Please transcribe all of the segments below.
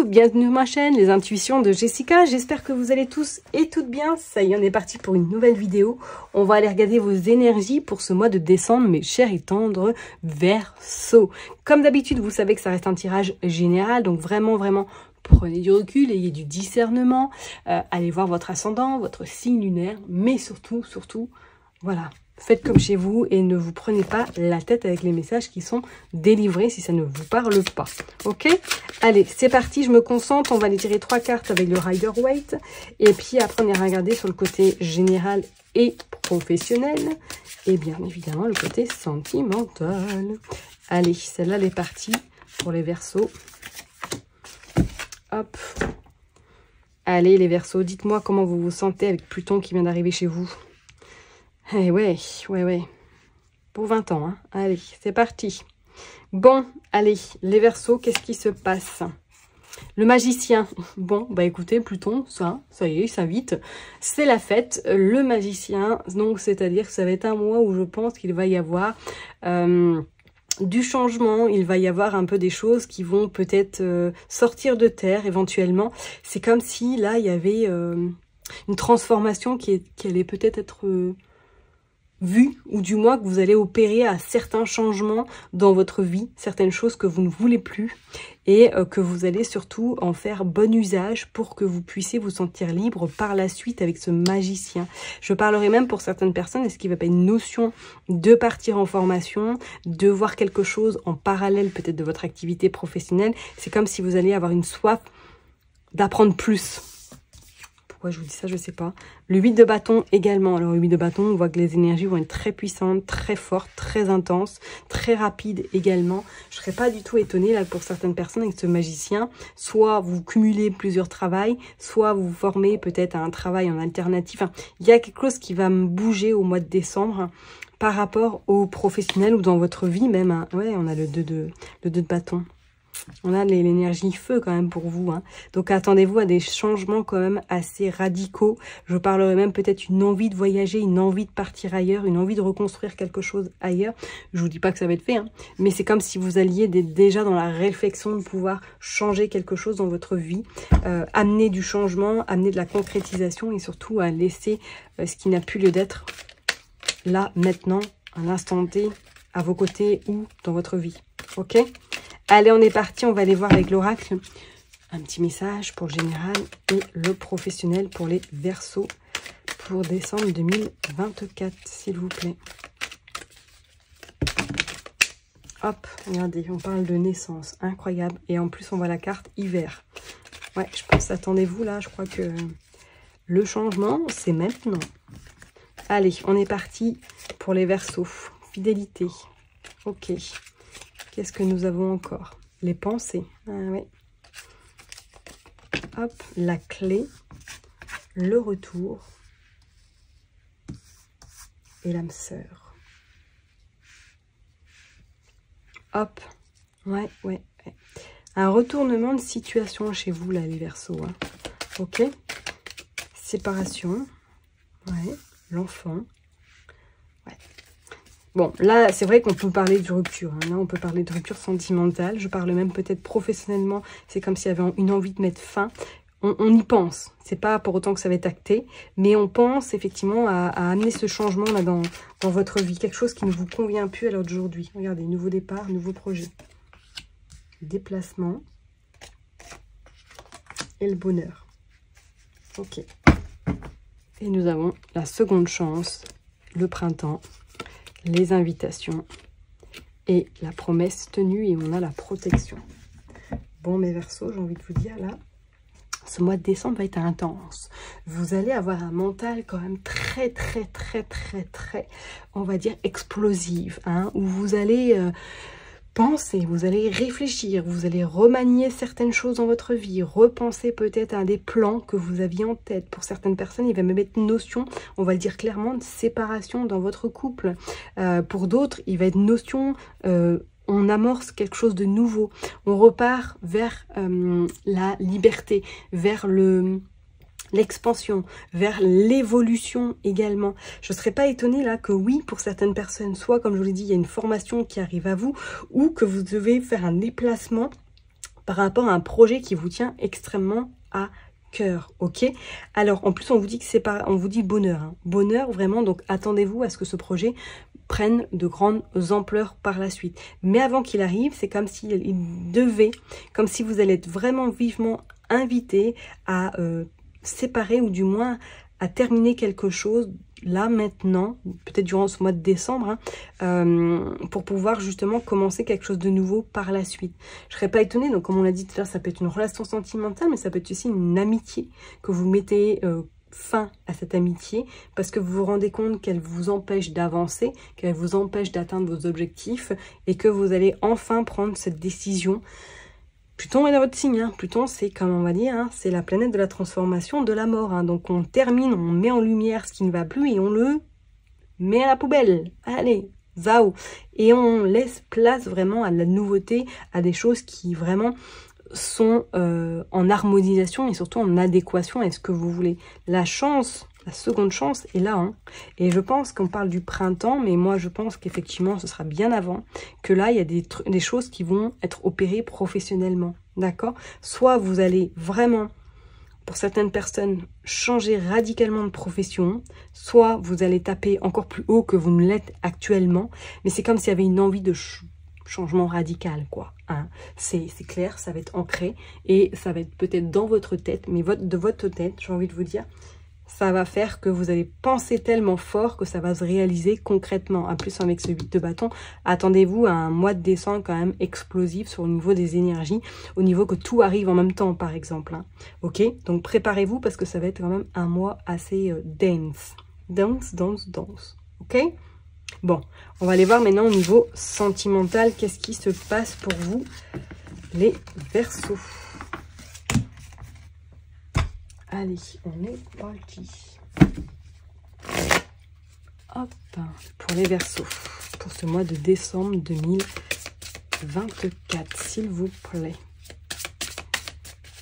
bienvenue sur ma chaîne, les intuitions de Jessica. J'espère que vous allez tous et toutes bien. Ça y est, on est parti pour une nouvelle vidéo. On va aller regarder vos énergies pour ce mois de décembre, mes chers et tendres Verseaux. Comme d'habitude, vous savez que ça reste un tirage général, donc vraiment, prenez du recul, ayez du discernement, allez voir votre ascendant, votre signe lunaire, mais surtout, voilà. Faites comme chez vous et ne vous prenez pas la tête avec les messages qui sont délivrés si ça ne vous parle pas. Ok? Allez, c'est parti, je me concentre. On va aller tirer 3 cartes avec le Rider-Waite. Et puis après, on ira regarder sur le côté général et professionnel. Et bien évidemment, le côté sentimental. Allez, celle-là, elle est partie pour les Verseaux. Hop. Allez, les Verseaux, dites-moi comment vous vous sentez avec Pluton qui vient d'arriver chez vous. Eh ouais. Pour 20 ans, hein. Allez, c'est parti. Bon, allez, les Verseaux, qu'est-ce qui se passe? Le magicien. Bon, bah écoutez, Pluton, ça y est, il s'invite. C'est la fête. Le magicien, donc c'est-à-dire que ça va être un mois où je pense qu'il va y avoir du changement, il va y avoir un peu des choses qui vont peut-être sortir de terre éventuellement. C'est comme si là, il y avait une transformation qui allait peut-être être vu, ou du moins que vous allez opérer à certains changements dans votre vie, certaines choses que vous ne voulez plus, et que vous allez surtout en faire bon usage pour que vous puissiez vous sentir libre par la suite avec ce magicien. Je parlerai même pour certaines personnes, est-ce qu'il va pas une notion de partir en formation, de voir quelque chose en parallèle peut-être de votre activité professionnelle. C'est comme si vous alliez avoir une soif d'apprendre plus. Pourquoi je vous dis ça, je sais pas. Le 8 de bâton également. Alors le 8 de bâton, on voit que les énergies vont être très puissantes, très fortes, très intenses, très rapides également. Je serais pas du tout étonnée là pour certaines personnes avec ce magicien. Soit vous cumulez plusieurs travails, soit vous vous formez peut-être à un travail en alternative. Enfin, il y a quelque chose qui va me bouger au mois de décembre par rapport aux professionnels ou dans votre vie même. Hein. Ouais, on a le 2 de bâton. On a l'énergie feu quand même pour vous. Hein. Donc attendez-vous à des changements quand même assez radicaux. Je parlerai même peut-être une envie de voyager, une envie de partir ailleurs, une envie de reconstruire quelque chose ailleurs. Je vous dis pas que ça va être fait, hein, mais c'est comme si vous alliez déjà dans la réflexion de pouvoir changer quelque chose dans votre vie, amener du changement, amener de la concrétisation et surtout à laisser ce qui n'a plus lieu d'être là, maintenant, à l'instant T, à vos côtés ou dans votre vie. Ok ? Allez, on est parti, on va aller voir avec l'oracle un petit message pour le général et le professionnel pour les Verseaux pour décembre 2024, s'il vous plaît. Hop, regardez, on parle de naissance, incroyable. Et en plus, on voit la carte hiver. Ouais, je pense, attendez-vous là, je crois que le changement, c'est maintenant. Allez, on est parti pour les Verseaux. Fidélité, ok. Qu'est-ce que nous avons encore? Les pensées. Ah, oui. Hop, la clé, le retour et l'âme sœur. Hop, ouais. Un retournement de situation chez vous, là, les Verseaux. Hein. Ok. Séparation. Ouais. L'enfant. Ouais. Bon, là, c'est vrai qu'on peut parler de rupture. Hein. Là, on peut parler de rupture sentimentale. Je parle même peut-être professionnellement. C'est comme s'il y avait une envie de mettre fin. On y pense. C'est pas pour autant que ça va être acté. Mais on pense effectivement à amener ce changement-là dans votre vie. Quelque chose qui ne vous convient plus à l'heure d'aujourd'hui. Regardez, nouveau départ, nouveau projet. Déplacement. Et le bonheur. Ok. Et nous avons la seconde chance. Le printemps. Les invitations et la promesse tenue et on a la protection. Bon, mes Verseaux, j'ai envie de vous dire là, ce mois de décembre va être intense. Vous allez avoir un mental quand même très, on va dire explosive, hein, où vous allez penser, vous allez réfléchir, vous allez remanier certaines choses dans votre vie, repenser peut-être à des plans que vous aviez en tête. Pour certaines personnes, il va même être une notion, on va le dire clairement, de séparation dans votre couple. Pour d'autres, il va être notion, on amorce quelque chose de nouveau. On repart vers la liberté, vers l'expansion, vers l'évolution également. Je ne serais pas étonnée là que oui, pour certaines personnes, soit comme je vous l'ai dit, il y a une formation qui arrive à vous, ou que vous devez faire un déplacement par rapport à un projet qui vous tient extrêmement à cœur, ok? Alors, en plus, on vous dit que c'est pas, on vous dit bonheur, hein. Bonheur, vraiment, donc attendez-vous à ce que ce projet prenne de grandes ampleurs par la suite. Mais avant qu'il arrive, c'est comme s'il devait, comme si vous allez être vraiment vivement invité à séparer ou du moins à terminer quelque chose là maintenant, peut-être durant ce mois de décembre, hein, pour pouvoir justement commencer quelque chose de nouveau par la suite. Je ne serais pas étonnée, donc comme on l'a dit tout à l'heure, ça peut être une relation sentimentale, mais ça peut être aussi une amitié que vous mettez fin à cette amitié parce que vous vous rendez compte qu'elle vous empêche d'avancer, qu'elle vous empêche d'atteindre vos objectifs et que vous allez enfin prendre cette décision. Pluton est dans votre signe, hein. Pluton c'est comme on va dire, hein, c'est la planète de la transformation, de la mort, hein. Donc on termine, on met en lumière ce qui ne va plus et on le met à la poubelle. Allez, zao. Et on laisse place vraiment à la nouveauté, à des choses qui vraiment sont en harmonisation et surtout en adéquation avec ce que vous voulez. La chance, la seconde chance est là, hein. Et je pense qu'on parle du printemps, mais moi je pense qu'effectivement ce sera bien avant, que là il y a des choses qui vont être opérées professionnellement, d'accord? Soit vous allez vraiment, pour certaines personnes, changer radicalement de profession, soit vous allez taper encore plus haut que vous ne l'êtes actuellement, mais c'est comme s'il y avait une envie de changement radical, quoi, hein. C'est clair, ça va être ancré et ça va être peut-être dans votre tête, mais de votre tête, j'ai envie de vous dire, ça va faire que vous allez penser tellement fort que ça va se réaliser concrètement. En plus, avec ce 8 de bâton, attendez-vous à un mois de décembre quand même explosif sur le niveau des énergies, au niveau que tout arrive en même temps, par exemple, hein. Ok, donc préparez-vous parce que ça va être quand même un mois assez dense. Dense. Ok? Bon, on va aller voir maintenant au niveau sentimental, qu'est-ce qui se passe pour vous, les Verseaux. Allez, on est parti. Hop, pour les Verseaux, pour ce mois de décembre 2024, s'il vous plaît.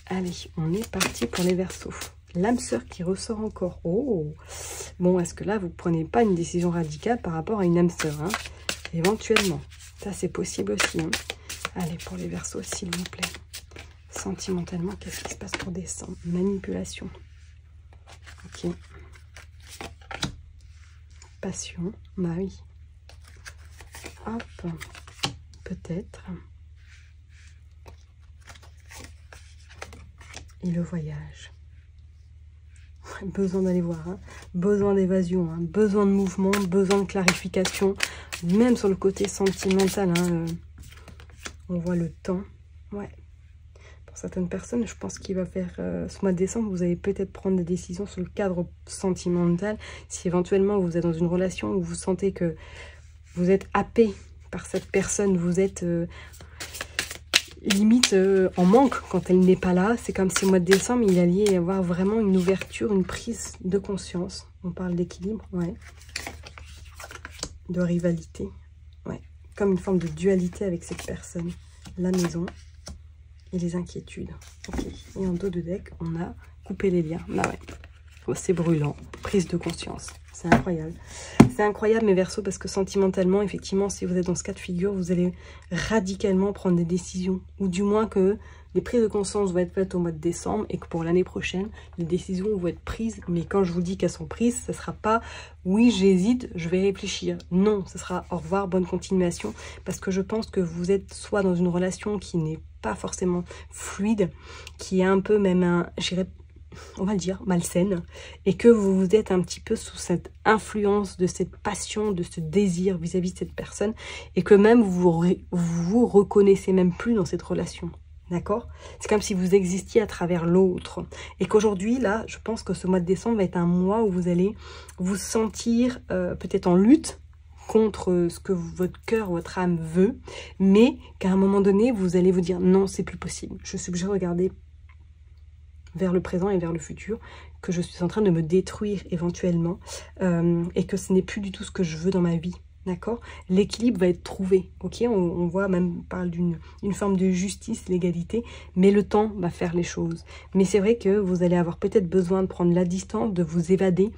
Allez, on est parti pour les Verseaux. L'âme sœur qui ressort encore. Oh, bon, est-ce que là, vous ne prenez pas une décision radicale par rapport à une âme sœur, hein? Éventuellement, ça c'est possible aussi, hein. Allez, pour les Verseaux, s'il vous plaît. Sentimentalement, qu'est-ce qui se passe pour décembre? Manipulation. Ok. Passion. Bah oui. Hop. Peut-être. Et le voyage. Besoin d'aller voir, hein. Besoin d'évasion, hein. Besoin de mouvement, besoin de clarification. Même sur le côté sentimental, hein, on voit le temps. Ouais. Pour certaines personnes, je pense qu'il va faire ce mois de décembre, vous allez peut-être prendre des décisions sur le cadre sentimental. Si éventuellement vous êtes dans une relation où vous sentez que vous êtes happé par cette personne, vous êtes limite en manque quand elle n'est pas là. C'est comme si au mois de décembre, il allait y avoir vraiment une ouverture, une prise de conscience. On parle d'équilibre, ouais. De rivalité, ouais. Comme une forme de dualité avec cette personne. La maison et les inquiétudes. Ok. Et en dos de deck, on a coupé les liens. Bah ouais. Oh, c'est brûlant. Prise de conscience. C'est incroyable. C'est incroyable, mes Verseaux, parce que sentimentalement, effectivement, si vous êtes dans ce cas de figure, vous allez radicalement prendre des décisions. Ou du moins que les prises de conscience vont être faites au mois de décembre et que pour l'année prochaine, les décisions vont être prises. Mais quand je vous dis qu'elles sont prises, ce ne sera pas « oui, j'hésite, je vais réfléchir ». Non, ce sera « au revoir, bonne continuation ». Parce que je pense que vous êtes soit dans une relation qui n'est pas forcément fluide, qui est un peu même, on va le dire, malsaine, et que vous vous êtes un petit peu sous cette influence de cette passion, de ce désir vis-à-vis de cette personne, et que même vous reconnaissez même plus dans cette relation. D'accord? C'est comme si vous existiez à travers l'autre. Et qu'aujourd'hui, là, je pense que ce mois de décembre va être un mois où vous allez vous sentir peut-être en lutte contre ce que votre cœur, votre âme veut, mais qu'à un moment donné, vous allez vous dire non, c'est plus possible. Je suis obligée de regarder vers le présent et vers le futur, que je suis en train de me détruire éventuellement, et que ce n'est plus du tout ce que je veux dans ma vie. D'accord? L'équilibre va être trouvé, ok? On voit même, on parle d'une forme de justice, l'égalité, mais le temps va faire les choses. Mais c'est vrai que vous allez avoir peut-être besoin de prendre la distance, de vous évader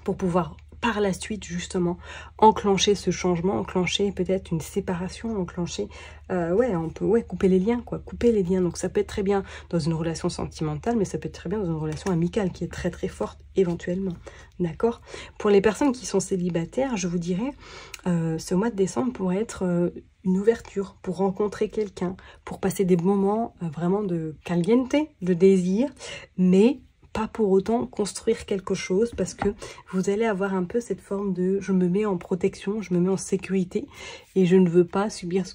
pour pouvoir par la suite justement enclencher ce changement, enclencher peut-être une séparation, enclencher on peut couper les liens quoi, couper les liens. Donc ça peut être très bien dans une relation sentimentale, mais ça peut être très bien dans une relation amicale qui est très très forte éventuellement, d'accord. Pour les personnes qui sont célibataires, je vous dirais ce mois de décembre pourrait être une ouverture pour rencontrer quelqu'un, pour passer des moments vraiment de caliente, de désir, mais pas pour autant construire quelque chose, parce que vous allez avoir un peu cette forme de je me mets en protection, je me mets en sécurité et je ne veux pas subir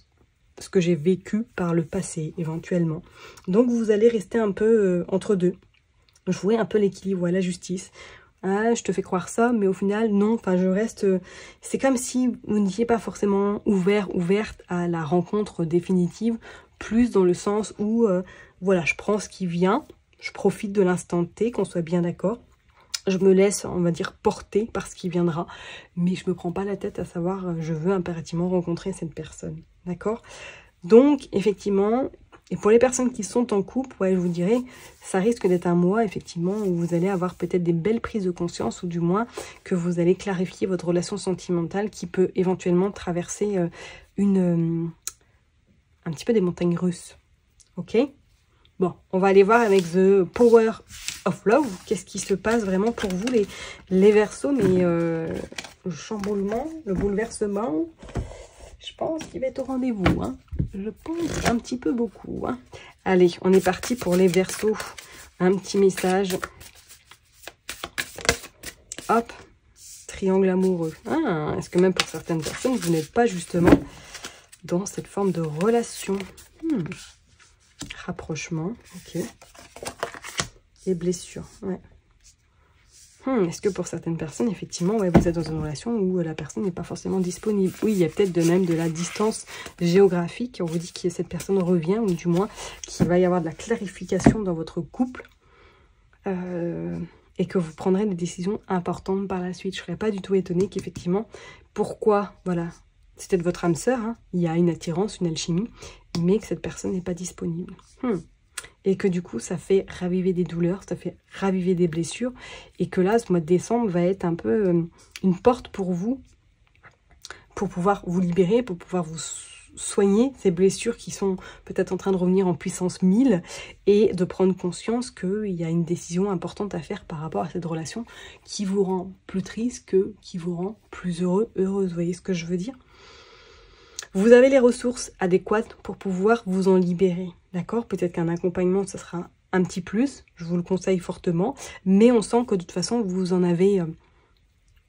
ce que j'ai vécu par le passé éventuellement. Donc vous allez rester un peu entre deux, jouer un peu l'équilibre et la justice. Ah, je te fais croire ça, mais au final, non, enfin, je reste... c'est comme si vous n'étiez pas forcément ouverte à la rencontre définitive, plus dans le sens où, voilà, je prends ce qui vient, je profite de l'instant T, qu'on soit bien d'accord. Je me laisse, on va dire, porter par ce qui viendra. Mais je me prends pas la tête à savoir, je veux impérativement rencontrer cette personne. D'accord? Donc, effectivement, et pour les personnes qui sont en couple, ouais, je vous dirais, ça risque d'être un mois, effectivement, où vous allez avoir peut-être des belles prises de conscience, ou du moins que vous allez clarifier votre relation sentimentale qui peut éventuellement traverser un petit peu des montagnes russes. Ok? Bon, on va aller voir avec The Power of Love, qu'est-ce qui se passe vraiment pour vous, les Verseaux, mais le chamboulement, le bouleversement, je pense qu'il va être au rendez-vous, hein. Je pense un petit peu beaucoup, hein. Allez, on est parti pour les Verseaux, un petit message, hop, triangle amoureux, ah, est-ce que même pour certaines personnes, vous n'êtes pas justement dans cette forme de relation, rapprochement, ok. Et blessures, ouais. Est-ce que pour certaines personnes, effectivement, ouais, vous êtes dans une relation où la personne n'est pas forcément disponible? Oui, il y a peut-être de même de la distance géographique. On vous dit que cette personne revient, ou du moins qu'il va y avoir de la clarification dans votre couple. Et que vous prendrez des décisions importantes par la suite. Je ne serais pas du tout étonnée qu'effectivement, pourquoi, voilà, c'est peut-être votre âme sœur, hein, il y a une attirance, une alchimie, mais que cette personne n'est pas disponible. Et que du coup, ça fait raviver des douleurs, ça fait raviver des blessures, et que là, ce mois de décembre va être un peu une porte pour vous, pour pouvoir vous libérer, pour pouvoir vous soigner ces blessures qui sont peut-être en train de revenir en puissance 1000, et de prendre conscience qu'il y a une décision importante à faire par rapport à cette relation qui vous rend plus triste que qui vous rend plus heureux, heureuse. Vous voyez ce que je veux dire? Vous avez les ressources adéquates pour pouvoir vous en libérer, d'accord? Peut-être qu'un accompagnement, ça sera un petit plus, je vous le conseille fortement, mais on sent que de toute façon, vous en avez,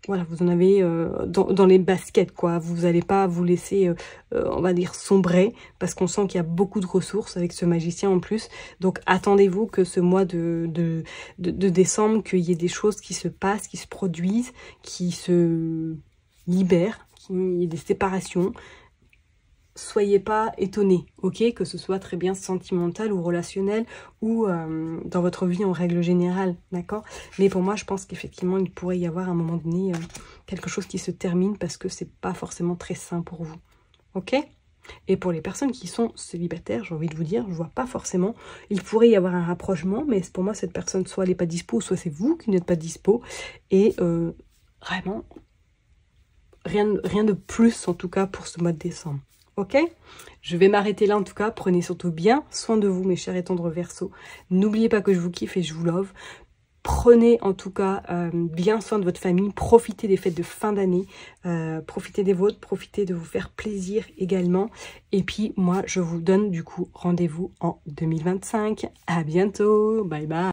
voilà, vous en avez dans les baskets, quoi. Vous n'allez pas vous laisser, on va dire, sombrer, parce qu'on sent qu'il y a beaucoup de ressources avec ce magicien en plus. Donc, attendez-vous que ce mois de décembre, qu'il y ait des choses qui se passent, qui se produisent, qui se libèrent, qu'il y ait des séparations. Soyez pas étonnés, ok, que ce soit très bien sentimental ou relationnel ou dans votre vie en règle générale, d'accord. Mais pour moi, je pense qu'effectivement, il pourrait y avoir à un moment donné quelque chose qui se termine parce que c'est pas forcément très sain pour vous, ok. Et pour les personnes qui sont célibataires, j'ai envie de vous dire, je vois pas forcément, il pourrait y avoir un rapprochement, mais pour moi, cette personne, soit elle n'est pas dispo, soit c'est vous qui n'êtes pas dispo, et vraiment, rien de plus en tout cas pour ce mois de décembre. Ok, je vais m'arrêter là en tout cas. Prenez surtout bien soin de vous, mes chers et tendres Verseaux. N'oubliez pas que je vous kiffe et je vous love. Prenez en tout cas bien soin de votre famille. Profitez des fêtes de fin d'année. Profitez des vôtres. Profitez de vous faire plaisir également. Et puis moi, je vous donne du coup rendez-vous en 2025. À bientôt. Bye bye.